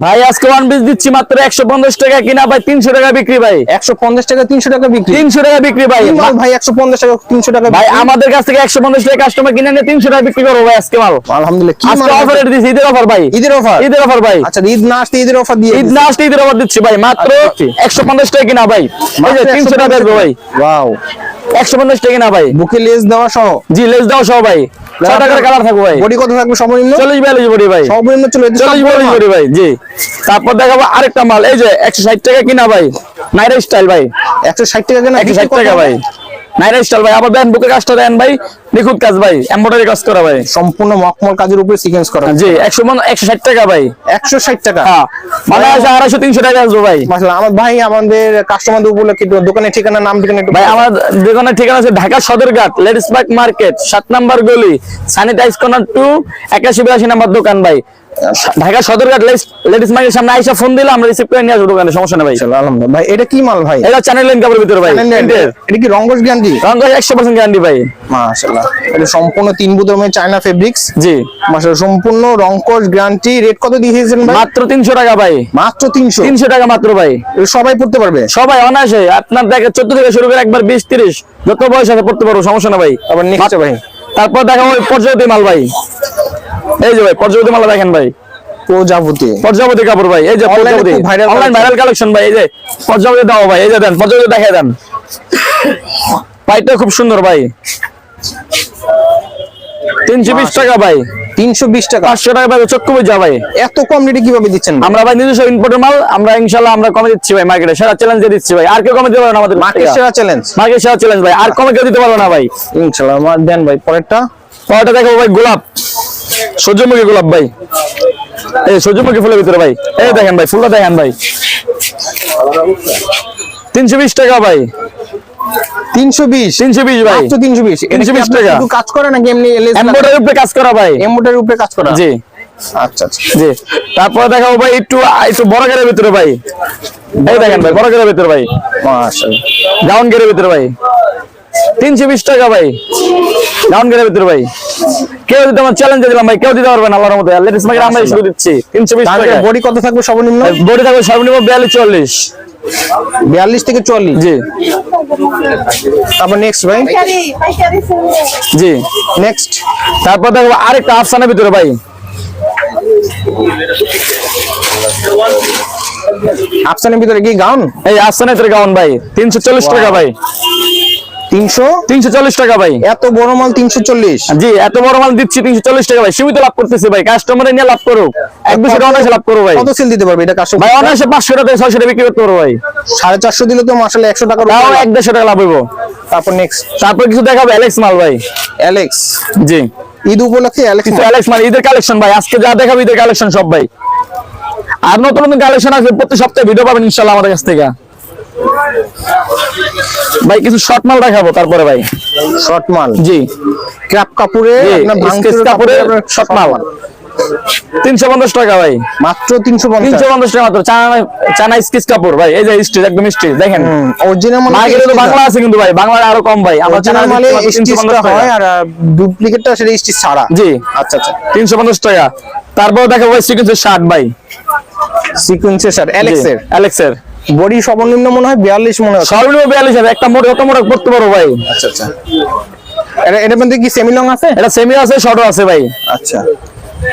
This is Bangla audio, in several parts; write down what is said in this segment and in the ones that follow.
ভাই আজকে ওয়ান পিস দিচ্ছি মাত্র 150 টাকা কিনা ভাই 300 টাকা বিক্রি ভাই 150 টাকা 300 টাকা বিক্রি 300 টাকা বিক্রি ভাই ভাই 150 টাকা 300 টাকা ভাই আমাদের কাছ থেকে 150 টাকা কাস্টমার কিনে নিয়ে 300 টাকা বিক্রি করব ভাই আজকে মাল আলহামদুলিল্লাহ কি আজকে অফার রেট দিছি ঈদের অফার ভাই ঈদের অফার ভাই আচ্ছা ঈদ না আসতে ঈদের অফার দিয়ে ঈদ না আসতে ঈদের অফার দিচ্ছি ভাই মাত্র 150 টাকা কিনা ভাই এই যে 300 টাকা দেব ভাই ওয়াও 150 টাকা কিনা ভাই বুকে লেস দেওয়া সহ জি লেস দাও সহ ভাই 6 টাকার কালার থাকবে ভাই বডি কত থাকবে সর্বনিম্ন 40 42 বডি ভাই সর্বনিম্ন 40 বডি ভাই জি তারপর দেখাবো আরেকটা মাল এই যে 160 টাকা কিনা ভাই নাইরা স্টাইল ভাই 160 টাকা কেনা 160 টাকা ভাই নাইরা স্টাইল ভাই আবার দেন বুকে কাজটা দেন ভাই নিখুঁত কাজ ভাই এমব্রয়ডারি কাজ করা ভাই সম্পূর্ণ মকমল কাজের উপরে সিকোয়েন্স করা জি 160 টাকা ভাই 160 টাকা হ্যাঁ মানে 250 300 টাকা আসবে ভাই মাশাআল্লাহ আমার ভাই আমাদের কাস্টমারদের উপলক্ষে দোকানের ঠিকানা নাম ঠিকানা একটু ভাই আমার দোকানের ঠিকানা আছে Dhaka Sadarghat ladies park market 7 number গলি স্যানিটাইজ কর্নার 2 8182 নাম্বার দোকান ভাই ঢাকা সদরঘাট লেডিস মার্কেটের সামনে আইসা ফোন দিলে আমরা রিসিভ করে নিয়ে আসবো দোকানে সমস্যা নেই ভাই আলহামদুলিল্লাহ ভাই এটা কি মাল ভাই এটা চ্যানেল লাইন কাপড়ের ভিতরে ভাই এটা কি রংগস গ্যারান্টি রংগস 100% গ্যারান্টি ভাই মাশাআল্লাহ এটা সম্পূর্ণ 3 বুদমের চায়না ফেব্রিক্স জি মাশাআল্লাহ সম্পূর্ণ রংকস গ্যারান্টি রেট কত দিয়েছেন ভাই মাত্র 300 টাকা ভাই মাত্র 300 টাকা মাত্র ভাই এটা সবাই পড়তে পারবে সবাই অনায়াসে আপনার দেখে 14 থেকে শুরু করে একবার 20 30 যত বয়স আছে পড়তে পারবো সমস্যা না ভাই আবার নেক্সট ভাই তারপর দেখাবো পর্যায়তি মাল ভাই এই যে ভাই পর্যায়তি মাল দেখেন ভাই পর্যায়তি কাপড় ভাই এই যে পর্যায়তি অনলাইন ভাইরাল কালেকশন ভাই এই যে পর্যায়তি দাও ভাই এই যে দেন পর্যায়তি দেখায় দেন পাইটা খুব সুন্দর ভাই 320 টাকা ভাই 320 টাকা 500 টাকা ভাই চক্কু বুঝা ভাই এত কম রেটে কিভাবে দিচ্ছেন আমরা ভাই নিজস্ব ইম্পোর্টের মাল আমরা ইনশাআল্লাহ আমরা কমে দিচ্ছি ভাই মার্কেটে সেরা চ্যালেঞ্জ দিয়ে দিচ্ছি ভাই আর কেউ কমে দিতে পারবে না আমাদের মার্কেট সেরা চ্যালেঞ্জ ভাই আর কমে কেউ দিতে পারবে না ভাই ইনশাআল্লাহ আমার দেন ভাই পরেরটা দেখো ভাই গোলাপ সূর্যমুখী গোলাপ ভাই এই সূর্যমুখী ফুলের ভিতরে ভাই এই দেখেন ভাই ফুলটা দেখেন ভাই 320 টাকা ভাই 320 ভাই মাত্র 320 320 টাকা একটু কাজ করে নাকি এমনি এমব্রয়ডারির উপরে কাজ করা ভাই এমব্রয়ডারির উপরে কাজ করা জি আচ্ছা জি তারপর দেখাবো ভাই একটু বড় গেরের ভিতরে ভাই এই দেখেন ভাই বড় গেরের ভিতরে ভাই মাশাআল্লাহ ডাউন গেরের ভিতরে ভাই 320 টাকা ভাই ডাউন গেরের ভিতরে ভাই কেউ দিতে আমার চ্যালেঞ্জ দিলাম ভাই কেউ দিতে পারবে না আল্লাহর রহমতে লেডিস মার্কেট আমরা শুরু দিচ্ছি 320 টাকা বডি কত থাকবে সর্বনিম্ন বডি থাকবে সর্বনিম্ন 42 42 থেকে 40 জি তারপর নেক্সট ভাই জি নেক্সট তারপর দেখো আরেকটা আফসানের ভিতরে ভাই আফসানের ভিতরে কি গাউন এই আফসানের ভিতরে গাউন ভাই 340 টাকা ভাই 340 টাকা ভাই এত বড় মাল 340 জি এত বড় মাল দিচ্ছি 340 টাকা ভাই সীমিত লাভ করতেছি ভাই কাস্টমারে নিয়ে লাভ করুক এক বছর অনায়াসে লাভ করো ভাই কত সেল দিতে পারবে এটা কাস্টমার ভাই অনায়াসে 500 টাকা 600 টাকা বিক্রি করতে পারো ভাই 450 দিলে তো মাশাআল্লাহ 100 টাকা তাও 150 টাকা লাভ হইবো তারপর নেক্সট তারপর কিছু দেখাবো অ্যালেক্স মাল ভাই অ্যালেক্স জি ঈদ উপলক্ষে অ্যালেক্স মাল ঈদের কালেকশন ভাই আজকে যা দেখাবো ঈদের কালেকশন সব ভাই আর নতুন নতুন কালেকশন আছে প্রতি সপ্তাহে ভিডিও পাবেন ইনশাআল্লাহ আমাদের কাছ থেকে ভাই কিছু শর্ট মাল দেখাবো তারপরে ভাই শর্ট মাল জি ক্র্যাপ কাপড়ে আপনার ভাঙচুর কাপড়ে শর্ট মাল 350 টাকা ভাই মাত্র 350 টাকা মাত্র চায়না স্টিচ কাপড় ভাই এই যে স্টিচ একদম স্টিচ দেখেন অরিজিনাল মানে মার্কেটে তো বাংলা আছে কিন্তু ভাই বাংলায় আরো কম ভাই আমার চায়না মানে স্টিচটা হয় আর ডুপ্লিকেটটা সেটা স্টিচ ছাড়া জি আচ্ছা আচ্ছা 350 টাকা তারপর দেখাবো ভাই সিকোয়েন্সের শার্ট ভাই সিকোয়েন্সের শার্ট অ্যালেক্সের বডি সর্বনিম্ন মনে হয় 42 মনে হয় সর্বনিম্ন 42 আছে একটা মোটা পড়তে পারো ভাই আচ্ছা আচ্ছা এটা মধ্যে কি সেমি লং আছে এটা সেমি আছে শর্টও আছে ভাই আচ্ছা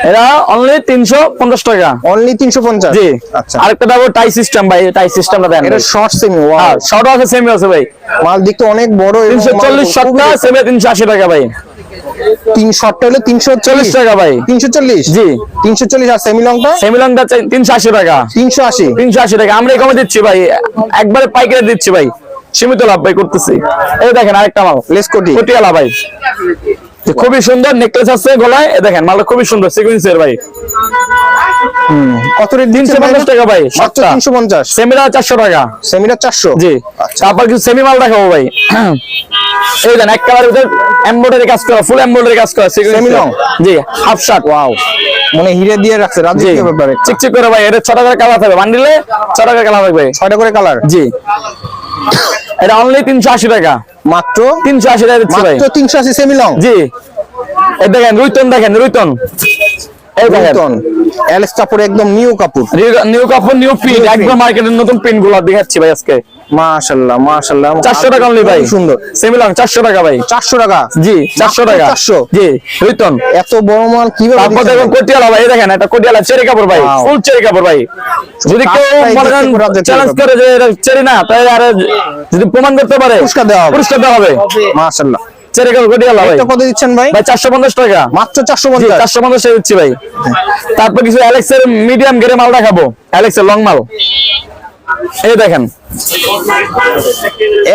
এটা অনলি 350 টাকা অনলি 350 জি আচ্ছা আরেকটা দাও টাই সিস্টেম ভাই টাই সিস্টেমটা দেন এটা শর্ট সেমি ওয়াও শর্টও আছে সেমি আছে ভাই মাল দেখতে অনেক বড় 340 শর্টটা সেমি 380 টাকা ভাই 3 শর্টটা হলো 340 টাকা ভাই 340 জি 340 আর সেমি লংটা 380 টাকা 380 টাকা আমরা কমে দিচ্ছি ভাই একবারে পাইকারি দিচ্ছি ভাই সীমিত লাভ ভাই করতেছি এই দেখেন আরেকটা মাল লেসকোটি পটিয়ালা ভাই খুবই সুন্দর নেকলেস আছে গলায় দেখেন মালটা খুবই সুন্দর সিকোয়েন্সের ভাই কত রেট 350 টাকা ভাই মাত্র 350 সেমিরা 400 টাকা সেমিরা 400 জি তারপর কিছু সেমি মাল দেখাবো ভাই এই দেন এক কালারের ভিতর এমব্রয়ডারি কাজ করা ফুল এমব্রয়ডারি কাজ করা সেমি লং জি হাফ শার্ট ওয়াও মনে হিরে দিয়ে রাখছে রাজকীয় ব্যাপারে চিকচিক করে ভাই এটা 6 টাকার কালার থাকবে বান্ডিলে 6 টাকার কালার থাকবে 6টা করে কালার জি এটা অনলি 380 টাকা মাত্র 380 টাকা দিচ্ছি ভাই মাত্র 380 সেমি লং জি এই দেখেন রুইতন এই দেখেন অ্যালেক্স কাপড় একদম নিউ কাপড়, নিউ কাপড় নিউ প্রিন্ট, একদম মার্কেটের নতুন প্রিন্ট গুলো দেখাচ্ছি ভাই আজকে। মাশাআল্লাহ মাশাআল্লাহ 400 টাকা অনলি ভাই, সুন্দর সেমিলং 400 টাকা ভাই, 400 টাকা জি 400 টাকা 400 জি রিটন। এত বড় মাল কিভাবে তারপর দেখুন কোটিয়ালা ভাই, এই দেখেন এটা কোটিয়ালা চেরি কাপড় ভাই, ফুল চেরি কাপড় ভাই। যদি কেউ মনে করেন চ্যালেঞ্জ করে যে এটা চেরি না, তাই আর যদি প্রমাণ করতে পারে পুরস্কার দেওয়া হবে। মাশাআল্লাহ চেরি কাপড় কোটিয়ালা ভাই। এটা কত দিচ্ছেন ভাই? ভাই 450 টাকা মাত্র 450। 450 টাকা দিচ্ছি ভাই। তারপর কিছু অ্যালেক্সের মিডিয়াম গ্রেড মাল দেখাবো, অ্যালেক্সের লং মাল। এই দেখেন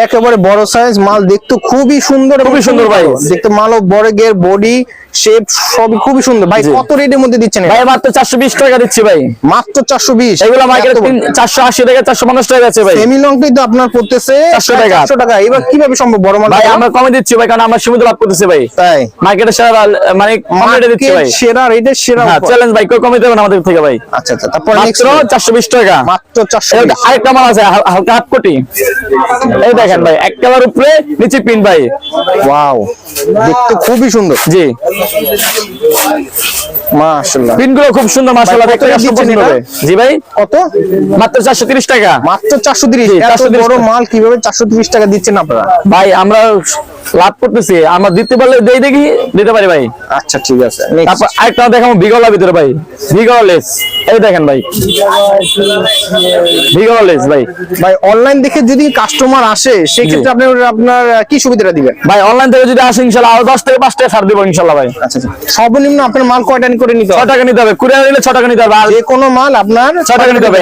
একেবারে বড় সাইজ মাল, দেখতে খুবই সুন্দর, খুবই সুন্দর ভাই। দেখতে মালও বড়, গের বডি শেপ সবই খুবই সুন্দর ভাই। কত রেটের মধ্যে দিচ্ছেন ভাই? মাত্র 420 টাকা দিচ্ছি ভাই, মাত্র 420। এগুলো মার্কেটে 480 টাকা 450 টাকা আছে ভাই। সেমি লংটাই তো আপনার পড়তেছে 400 টাকা। 400 টাকা। এবার কিভাবে সম্ভব বড় মাল? ভাই আমরা কমে দিচ্ছি ভাই, কারণ আমরা সীমিত লাভ করতেছি ভাই। তাই মার্কেটে সেরা মানে কম রেটে দিচ্ছি ভাই, সেরা রেটে সেরা। হ্যাঁ চ্যালেঞ্জ ভাই, কেউ কমে দেবেন আমাদের থেকে ভাই। আচ্ছা আচ্ছা, তারপর মাত্র 420 টাকা, মাত্র 420। আরেকটা মাল আছে হালকা হাফ কোটি, এই দেখেন ভাই, এক কালার উপরে নিচে প্রিন্ট ভাই। ওয়াও, দেখতে খুবই সুন্দর। জি মাশাআল্লাহ, প্রিন্ট গুলো খুব সুন্দর মাশাআল্লাহ, দেখতে কাস্টমার পছন্দ হবে। জি ভাই কত? মাত্র 430 টাকা, মাত্র 430। এত বড় মাল কিভাবে 430 টাকা দিচ্ছেন আপনারা? ভাই আমরা লাভ করতেছি, আমরা দিতে পারলে দেই, দেখি দিতে পারি ভাই। আচ্ছা ঠিক আছে। তারপর আরেকটা দেখাবো ভিগলা ভিতরে ভাই, ভিগলেস। এই দেখেন ভাই, ভিগলেস ভাই। ভাই অনলাইন দেখে যদি কাস্টমার আসে সেক্ষেত্রে আপনার কি সুবিধাটা দিবেন? ভাই অনলাইন থেকে যদি আসে ইনশাআল্লাহ আরো 10 থেকে 5 টাকা ছাড় দিব ইনশাআল্লাহ ভাই। আচ্ছা আচ্ছা, সর্বনিম্ন আপনার মাল কয়টা করে নিতে 6 হবে? টাকা নিতে হবে, কুরিয়ার নিলে 6 টাকা নিতে হবে, আর যে কোনো মাল আপনার 6 টাকা নিতে হবে।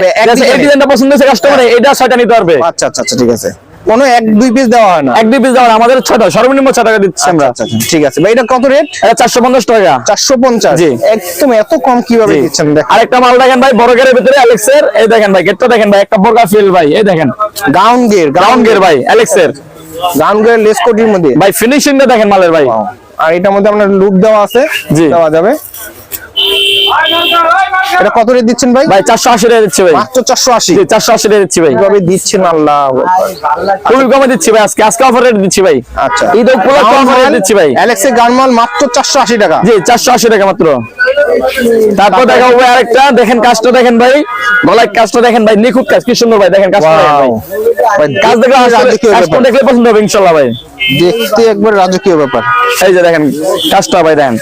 এই ডিজাইনটা পছন্দ হয়েছে কাস্টমারে, এটা 6 টাকা নিতে পারবে। আচ্ছা আচ্ছা আচ্ছা, ঠিক আছে। কোনো 1-2 পিস দেওয়া হয় না? 1-2 পিস দেওয়া আমাদের 6 টাকা, সর্বনিম্ন 6 টাকা দিচ্ছি আমরা। আচ্ছা আচ্ছা, ঠিক আছে ভাই। এটা কত রেট? এটা 450 টাকা। 450? জি। একদম এত কম কিভাবে দিচ্ছেন? দেখেন আরেকটা মাল দেখেন ভাই, বড় গেরের ভিতরে অ্যালেক্সের। এই দেখেন ভাই, গেটটা দেখেন ভাই, একটা বোরকা ফিল ভাই। এই দেখেন গাউন গের ভাই, অ্যালেক্সের গাউন গের লেস কোটির মধ্যে ভাই, ফিনিশিংটা দেখেন মালের ভাই। আর এটার মধ্যে আপনার লুক দেওয়া আছে, জি দেওয়া যাবে। এটা কত রেট দিচ্ছেন ভাই? ভাই 480 টাকা দিচ্ছি ভাই, মাত্র 480। জি 480 টাকা দিচ্ছি ভাই। কিভাবে দিচ্ছেন আল্লাহ, খুবই কমে দিচ্ছি ভাই, আজকে অফার রেট দিচ্ছি ভাই। আচ্ছা, ঈদ উপলক্ষে অফার রেট দিচ্ছি ভাই। অ্যালেক্সের গান মাল মাত্র 480 টাকা। জি 480 টাকা মাত্র। তারপর দেখাবো ভাই আরেকটা, দেখেন কাজটা দেখেন ভাই, গলায় কাজটা দেখেন ভাই, নিখুঁত কাজ, কি সুন্দর ভাই। দেখেন কাজটা দেখেন ভাই, কাজ দেখলে কাজটা দেখলে পছন্দ হবে ইনশাআল্লাহ ভাই। দেখতে একবার রাজকীয় ব্যাপার। এই যে দেখেন কাজটা ভাই, দেখেন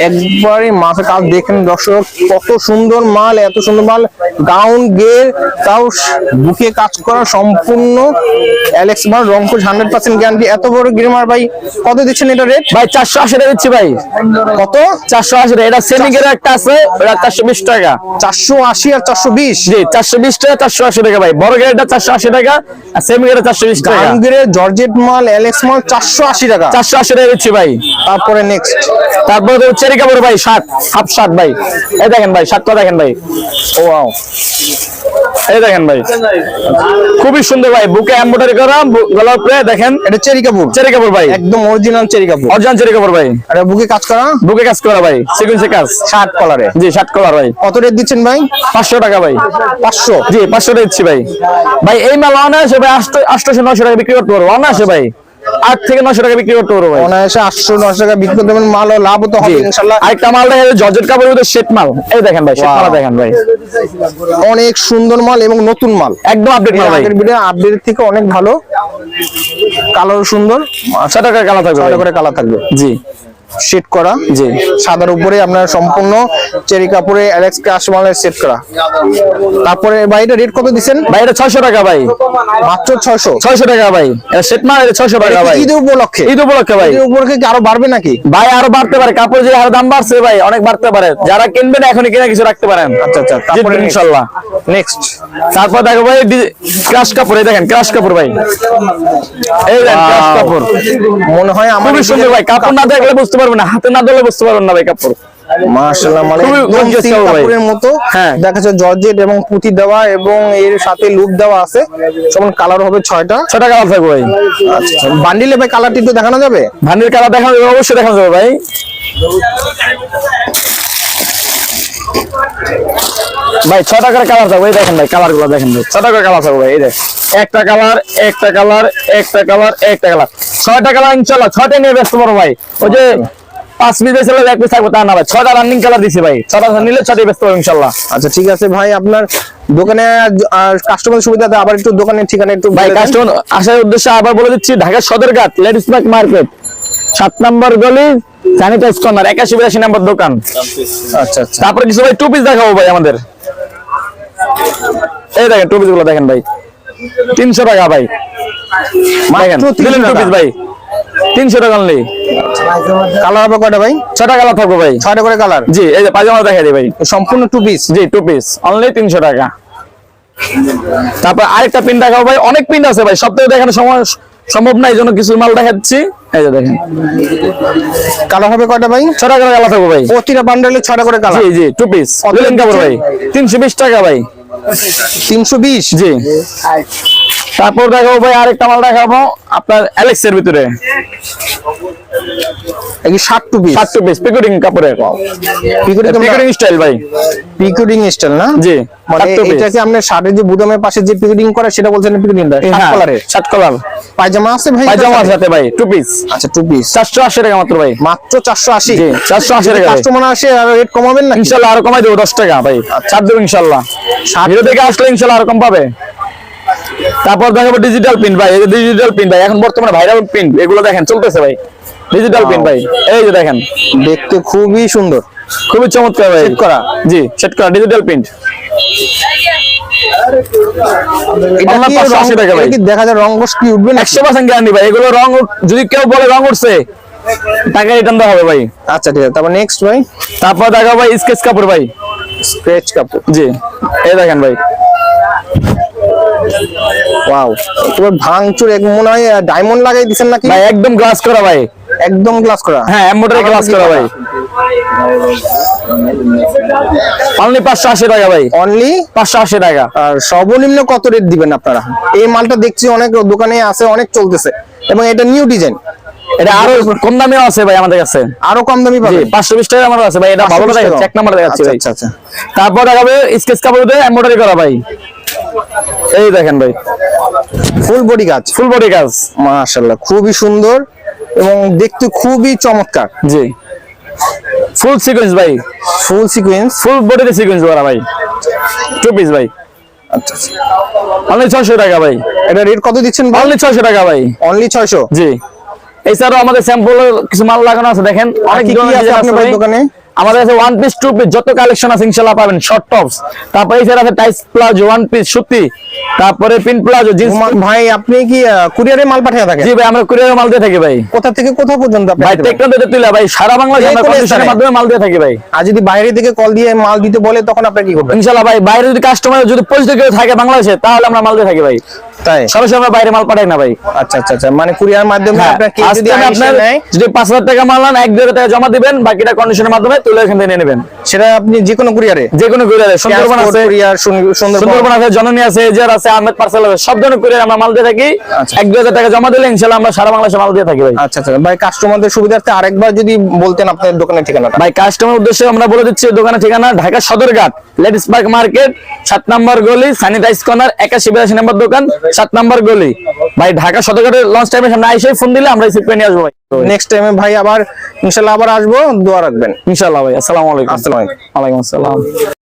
একবারে মাথার কাজ দেখেন দর্শক, কত সুন্দর মাল, এত সুন্দর মাল। গাউন গের, তাও বুকে কাজ করা সম্পূর্ণ অ্যালেক্স মাল, রংপুর 100% গ্যারান্টি। এত বড় গ্রিমার ভাই, কত দিচ্ছেন এটা রেট? ভাই 480 টাকা দিচ্ছি ভাই। কত? 480 টাকা। এটা সেমি গের একটা আছে, এটা 420 টাকা। 480 আর 420? জি 420 টাকা, 480 টাকা ভাই। বড় গেরটা 480 টাকা, আর সেমি গেরটা 420 টাকা। গাউন গের জর্জেট মাল, অ্যালেক্স মাল 480 টাকা। 480 টাকা দিচ্ছি ভাই। তারপরে নেক্সট, তারপরে তো চেরি কাপড় ভাই, শার্ট, হাফ শার্ট ভাই। এই দেখেন ভাই, শার্টটা দেখেন ভাই, ওয়াও, এই দেখেন ভাই, খুবই সুন্দর ভাই, বুকে এমব্রয়ডারি করা, গলার উপরে দেখেন এটা চেরি কাপড়, চেরি কাপড় ভাই, একদম অরিজিনাল চেরি কাপড়, অরিজিনাল চেরি কাপড় ভাই। আর বুকে কাজ করা, বুকে কাজ করা ভাই, সিকোয়েন্সে কাজ, শার্ট কলারে। জি শার্ট কলার ভাই। কত রেট দিচ্ছেন ভাই? 500 টাকা ভাই। 500? জি 500 টাকা দিচ্ছি ভাই। ভাই এই মাল অনায়াসে ভাই 800-900 টাকা বিক্রি করতে পারবো অনায়াসে ভাই, 8 থেকে 900 টাকা বিক্রি করতে পারবো ভাই অনায়াসে। 800-900 টাকা বিক্রি করতে পারবেন, মাল লাভ তো হবে ইনশাআল্লাহ। আরেকটা মাল দেখেন জর্জেট কাপড়ের মধ্যে শেড মাল। এই দেখেন ভাই, শেড মাল দেখেন ভাই, অনেক সুন্দর মাল এবং নতুন মাল, একদম আপডেট মাল ভাই। আগের ভিডিও আপডেট থেকে অনেক ভালো। কালার সুন্দর, 6 টাকার কালার থাকবে, 6 টাকা কালার থাকবে। জি সেট করা, জি সাদার উপরে আপনার সম্পূর্ণ চেরি কাপড়ে অ্যালেক্স ক্রাশ মালের সেট করা। তারপরে ভাই এটা রেট কত দিবেন? ভাই এটা 600 টাকা ভাই, মাত্র 600? 600 টাকা ভাই। এটা সেট মাল, এটা 600 টাকা ভাই। ঈদ উপলক্ষে? ঈদ উপলক্ষে ভাই। ঈদ উপলক্ষে কি আরো বাড়বে নাকি ভাই? আরো বাড়তে পারে, কাপড় যে হারে দাম বাড়ছে ভাই, অনেক বাড়তে পারে। যারা কিনবেন এখনই কিনে কিছু রাখতে পারেন। আচ্ছা আচ্ছা, তারপরে ইনশাআল্লাহ নেক্সট। তারপর দেখো ভাই ক্রাশ কাপড়। এই দেখেন ক্রাশ কাপড় ভাই, এই দেখেন ক্রাশ কাপড়, মনে হয় আমার খুবই সুন্দর ভাই। কাপড় না দেখলে বুঝতে পারবেন না, হাতে না ধরলে বুঝতে পারবেন না ভাই কাপড়। মাশাআল্লাহ, মানে খুবই একদম gorgeous সিল্ক কাপড় ভাই। কাপড়ের মতো। হ্যাঁ। দেখা যাচ্ছে জর্জেট এবং পুঁতি দেওয়া এবং এর সাথে লুপ দেওয়া আছে। সমান কালার হবে 6টা। 6 টাকা কালার থাকবে ভাই। আচ্ছা, বান্ডিলে ভাই কালারটি একটু দেখানো যাবে? ভান্ডির কালার দেখানো যাবে, অবশ্যই দেখানো যাবে ভাই। ভাই 6 টাকার কালার থাকবে, এই দেখেন ভাই কালার গুলো দেখেন ভাই, 6 টাকার কালার থাকবে ভাই। এই দেখ, একটা কালার, একটা কালার, একটা কালার, একটা কালার, 6টা কালার ইনশাআল্লাহ 6টা নিয়ে ব্যস্ত বড় ভাই। ওই যে 5 পিস বেচলে এক পিস থাকবে তা না ভাই, 6টা রানিং কালার দিছি ভাই, 6টা নিলে 6টাই বেচতে হবে ইনশাআল্লাহ। আচ্ছা ঠিক আছে ভাই, আপনার দোকানে কাস্টমার সুবিধাতে আবার একটু দোকানের ঠিকানা একটু ভাই বলে দেন। কাস্টমার আসার উদ্দেশ্যে আবার বলে দিচ্ছি, ঢাকা সদরঘাট লেডিস মার্কেট 7 নম্বর গলি স্যানিটাইজ কর্নার 8182 নম্বর দোকান। আচ্ছা আচ্ছা, তারপর কিছু ভাই টু পিস দেখাবো ভাই আমাদের, এই দেখেন টু পিস গুলো দেখেন ভাই, 300 টাকা ভাই, দেখেন মাত্র 300 দিলেন টু টাকা। পিস ভাই 300 টাকা অনলি। কালার হবে কয়টা ভাই? 6টা কালার থাকবে ভাই। 6টা করে কালার। জি এই যে পায়জামা দেখাই দিই ভাই, সম্পূর্ণ টু পিস। জি টু পিস অনলি 300 টাকা। তারপর আরেকটা পিন দেখাবো ভাই, অনেক পিন আছে ভাই, সব থেকে দেখানো সময় সম্ভব না, এই জন্য কিছু মাল দেখাচ্ছি। এই যে দেখেন কালার হবে কয়টা ভাই? 6টা করে কালার থাকবে ভাই। প্রতিটা বান্ডেলে 6টা করে কালার। জি জি টু পিস দিলেন কাপড় ভাই 320 টাকা ভাই। 320। জি তারপর দেখাবো ভাই আরেকটা মাল দেখাবো আপনার অ্যালেক্স এর ভিতরে, এই 60 টু পিস। 60 পিস পিকুডিং কাপড়ের, পিকুডিং স্টাইল ভাই, পিকুডিং স্টাইল না? জি মানে 60 piece। এটা কি আপনি শার্টের যে বুদামের পাশে যে পিকুডিং করে সেটা বলছেন পিকুডিংটা? হ্যাঁ, কালারের 60 কালার পায়জামা আছে ভাই? পায়জামা আছে সাথে ভাই টু পিস। আচ্ছা টু পিস 480 টাকা মাত্র ভাই, মাত্র 480। জি 480 টাকা ভাই। কাস্টমার আসে আর রেট কমাবেন না? ইনশাআল্লাহ আরো কমাই দেবো 10 টাকা ভাই, ছাড় দেবো ইনশাআল্লাহ। ভিডিও দেখে আসলে ইনশাআল্লাহ আরো কম পাবে। তারপর দেখাবো ডিজিটাল পিন ভাই, এই যে ডিজিটাল পিন ভাই, এখন বর্তমানে ভাইরাল পিন এগুলো দেখেন চলতেছে ভাই, ডিজিটাল পিন ভাই, এই যে দেখেন দেখতে খুবই সুন্দর, খুবই চমৎকার ভাই, সেট করা। জি সেট করা ডিজিটাল প্রিন্ট। এটা আমরা কি 580 টাকা ভাই, এটা কি দেখা যায় রং কস কি উঠবে না? 100% গ্যারান্টি ভাই, এগুলো রং যদি কেউ বলে রং উঠছে টাকা রিটার্ন দেওয়া হবে ভাই। আচ্ছা ঠিক আছে, তারপর নেক্সট ভাই তারপর দেখো ভাই স্কেচ কাপড় ভাই, স্ক্র্যাচ কাপড়। জি এই দেখেন ভাই, ওয়াও, তোমার ভাঙচুর এক মনে হয় ডায়মন্ড লাগাই দিবেন নাকি ভাই একদম গ্লাস করা ভাই, একদম গ্লাস করা? হ্যাঁ এমব্রয়ডারি গ্লাস করা ভাই, অনলি 580 টাকা ভাই, অনলি 580 টাকা। আর সর্বনিম্ন কত রেট দিবেন আপনারা? এই মালটা দেখছি অনেক দোকানে আছে, অনেক চলতেছে, এবং এটা নিউ ডিজাইন। এটা আরো কম দামেও আছে ভাই আমাদের কাছে, আরো কম দামি জি পাবেন? 520 টাকা আমার আছে ভাই, এটা ভালো 520 দেখাচ্ছে, টাকা। এক নাম্বার দেখাচ্ছি ভাই। আচ্ছা আচ্ছা, তারপর দেখাবে স্কেচ কাপড় দিয়ে এমব্রয়ডারি করা ভাই, এই দেখেন ভাই ফুল বডি কাজ, ফুল বডি কাজ, মাশাআল্লাহ খুবই সুন্দর এবং দেখতে খুবই চমৎকার। জি ফুল সিকোয়েন্স ভাই, ফুল সিকোয়েন্স। ফুল বডিতে সিকোয়েন্স করা ভাই, টু পিস ভাই, আচ্ছা আচ্ছা, অনলি 600 টাকা ভাই, এটা রেট কত দিচ্ছেন ভাই? অনলি 600 টাকা ভাই, অনলি 600। জি এছাড়াও আমাদের স্যাম্পল কিছু মাল লাগানো আছে, দেখেন অনেক কি কি ধরনের আছে ডিজাইন আপনার আছে ভাই দোকানে? আমাদের কাছে ওয়ান পিস টু পিস যত কালেকশন আছে ইনশাআল্লাহ পাবেন, শর্ট টপস, তারপরে এছাড়া আছে টাইস প্লাজো, ওয়ান পিস সুতি, তারপরে পিন প্লাজো, জিন্স। ভাই আপনি কি কুরিয়ারে মাল পাঠিয়ে থাকেন? জি ভাই আমরা কুরিয়ারে মাল দিয়ে থাকি ভাই, কোথা থেকে কোথা পর্যন্ত আপনি ভাই দিতে পারেন? টেকনা দিতে তুলে ভাই সারা বাংলাদেশে আমরা কোনো কন্ডিশনের স্থানে? মাধ্যমে মাল দিয়ে থাকি ভাই। আর যদি বাইরে থেকে কল দিয়ে মাল দিতে বলে তখন আপনি কি করবেন? ইনশাআল্লাহ ভাই বাইরে যদি কাস্টমার যদি পরিচিত কেউ থাকে বাংলাদেশে তাহলে আমরা মাল দিয়ে থাকি ভাই, তাই? সরাসরি আমরা বাইরে মাল পাঠাই না ভাই। আচ্ছা আচ্ছা আচ্ছা, মানে কুরিয়ার মাধ্যমে হ্যাঁ, আপনার কেউ যদি আজকে আইসে আপনার নেয়, যদি 5000 টাকা মাল নেন 1-2 টাকা জমা দিবেন, বাকিটা কন্ডিশনের মাধ্যমে তুলে এখান থেকে নিয়ে নেবেন। সেটা আপনি যে কোনো কুরিয়ারে, যে কোনো কুরিয়ারে, সুন্দরবন আছে, কুরিয়ার সুন্দরবন আছে, জননী আছে, এজার আছে, আহমেদ পার্সেল আছে, সব ধরনের কুরিয়ার আমরা মাল দিয়ে থাকি। আচ্ছা। 1-2 টাকা জমা দিলে ইনশাআল্লাহ আমরা সারা বাংলাদেশে মাল দিয়ে থাকি ভাই। আচ্ছা আচ্ছা ভাই, কাস্টমারদের সুবিধার্থে আরেকবার যদি বলতেন আপনার দোকানের ঠিকানাটা। ভাই কাস্টমার উদ্দেশ্যে আমরা বলে দিচ্ছি দোকানের ঠিকানা ঢাকা সদরঘাট লেডিস মার্কেট 7 নম্বর গলি স্যানিটাইজ কর্নার 8182 নম্বর দোকান 7 নম্বর গলি ভাই, ঢাকা সদরঘাটের লঞ্চ টাইমে সামনে আইসে ফোন দিলে আমরা রিসিভ করে নিয়ে আসবো ভাই। নেক্সট টাইমে ভাই আবার ইনশাআল্লাহ আবার আসবো, দোয়া রাখবেন। ইনশাআল্লাহ ভাই, আসসালামু আলাইকুম। আসসালামু আলাইকুম। ওয়ালাইকুম আসসালাম।